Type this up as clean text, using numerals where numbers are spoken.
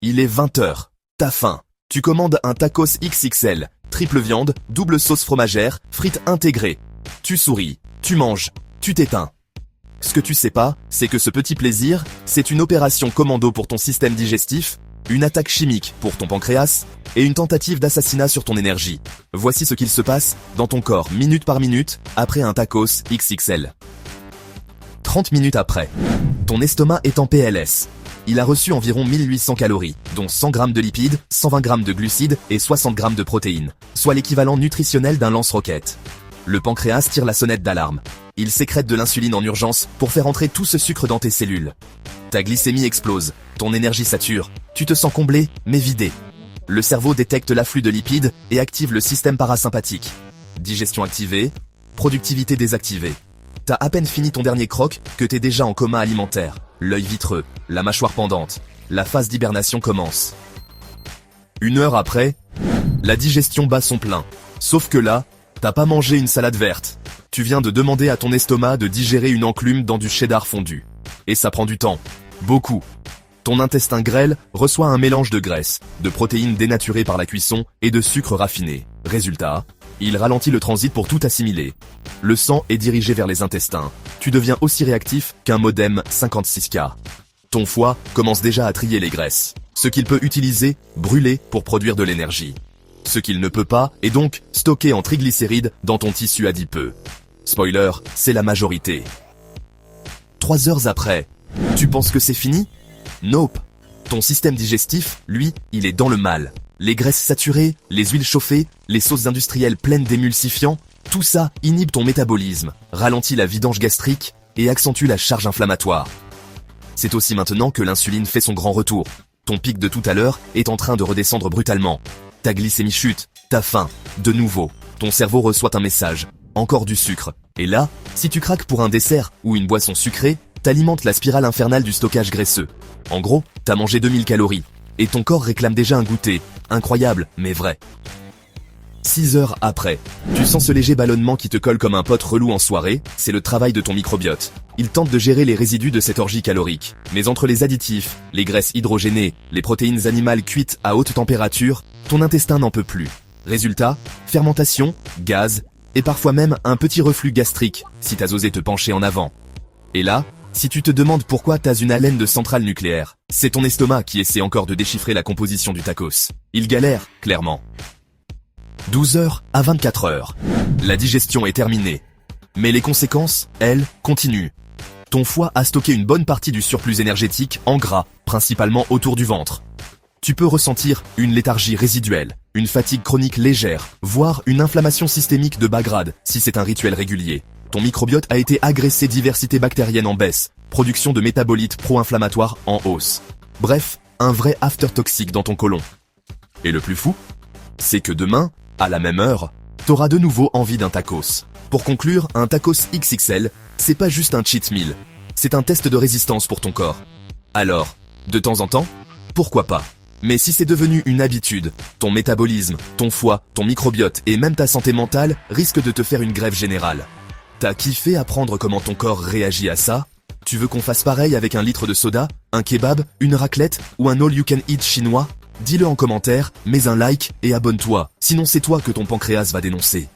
Il est 20h. T'as faim. Tu commandes un tacos XXL, triple viande, double sauce fromagère, frites intégrées. Tu souris, tu manges, tu t'éteins. Ce que tu sais pas, c'est que ce petit plaisir, c'est une opération commando pour ton système digestif, une attaque chimique pour ton pancréas, et une tentative d'assassinat sur ton énergie. Voici ce qu'il se passe dans ton corps minute par minute après un tacos XXL. 30 minutes après, ton estomac est en PLS. Il a reçu environ 1800 calories, dont 100 grammes de lipides, 120 grammes de glucides et 60 grammes de protéines, soit l'équivalent nutritionnel d'un lance-roquette. Le pancréas tire la sonnette d'alarme. Il sécrète de l'insuline en urgence pour faire entrer tout ce sucre dans tes cellules. Ta glycémie explose, ton énergie sature, tu te sens comblé, mais vidé. Le cerveau détecte l'afflux de lipides et active le système parasympathique. Digestion activée, productivité désactivée. T'as à peine fini ton dernier croc que t'es déjà en coma alimentaire. L'œil vitreux, la mâchoire pendante. La phase d'hibernation commence. 1 heure après, la digestion bat son plein. Sauf que là, t'as pas mangé une salade verte. Tu viens de demander à ton estomac de digérer une enclume dans du cheddar fondu. Et ça prend du temps. Beaucoup. Ton intestin grêle reçoit un mélange de graisse, de protéines dénaturées par la cuisson et de sucre raffiné. Résultat, il ralentit le transit pour tout assimiler. Le sang est dirigé vers les intestins. Tu deviens aussi réactif qu'un modem 56K. Ton foie commence déjà à trier les graisses. Ce qu'il peut utiliser, brûler pour produire de l'énergie. Ce qu'il ne peut pas est donc stocké en triglycérides dans ton tissu adipeux. Spoiler, c'est la majorité. 3 heures après, tu penses que c'est fini ? Nope. Ton système digestif, lui, il est dans le mal. Les graisses saturées, les huiles chauffées, les sauces industrielles pleines d'émulsifiants, tout ça inhibe ton métabolisme, ralentit la vidange gastrique et accentue la charge inflammatoire. C'est aussi maintenant que l'insuline fait son grand retour. Ton pic de tout à l'heure est en train de redescendre brutalement. Ta glycémie chute, t'as faim, de nouveau. Ton cerveau reçoit un message, encore du sucre. Et là, si tu craques pour un dessert ou une boisson sucrée, t'alimentes la spirale infernale du stockage graisseux. En gros, t'as mangé 2000 calories. Et ton corps réclame déjà un goûter. Incroyable, mais vrai. 6 heures après, tu sens ce léger ballonnement qui te colle comme un pote relou en soirée, c'est le travail de ton microbiote. Il tente de gérer les résidus de cette orgie calorique. Mais entre les additifs, les graisses hydrogénées, les protéines animales cuites à haute température, ton intestin n'en peut plus. Résultat, fermentation, gaz, et parfois même un petit reflux gastrique, si t'as osé te pencher en avant. Et là, si tu te demandes pourquoi t'as une haleine de centrale nucléaire, c'est ton estomac qui essaie encore de déchiffrer la composition du tacos. Il galère, clairement. 12 heures à 24 heures. La digestion est terminée. Mais les conséquences, elles, continuent. Ton foie a stocké une bonne partie du surplus énergétique en gras, principalement autour du ventre. Tu peux ressentir une léthargie résiduelle, une fatigue chronique légère, voire une inflammation systémique de bas grade, si c'est un rituel régulier. Ton microbiote a été agressé, diversité bactérienne en baisse, production de métabolites pro-inflammatoires en hausse. Bref, un vrai after toxique dans ton côlon. Et le plus fou, c'est que demain, à la même heure, t'auras de nouveau envie d'un tacos. Pour conclure, un tacos XXL, c'est pas juste un cheat meal, c'est un test de résistance pour ton corps. Alors, de temps en temps, pourquoi pas ? Mais si c'est devenu une habitude, ton métabolisme, ton foie, ton microbiote et même ta santé mentale risquent de te faire une grève générale. T'as kiffé apprendre comment ton corps réagit à ça ? Tu veux qu'on fasse pareil avec un litre de soda, un kebab, une raclette ou un all-you-can-eat chinois ? Dis-le en commentaire, mets un like et abonne-toi, sinon c'est toi que ton pancréas va dénoncer.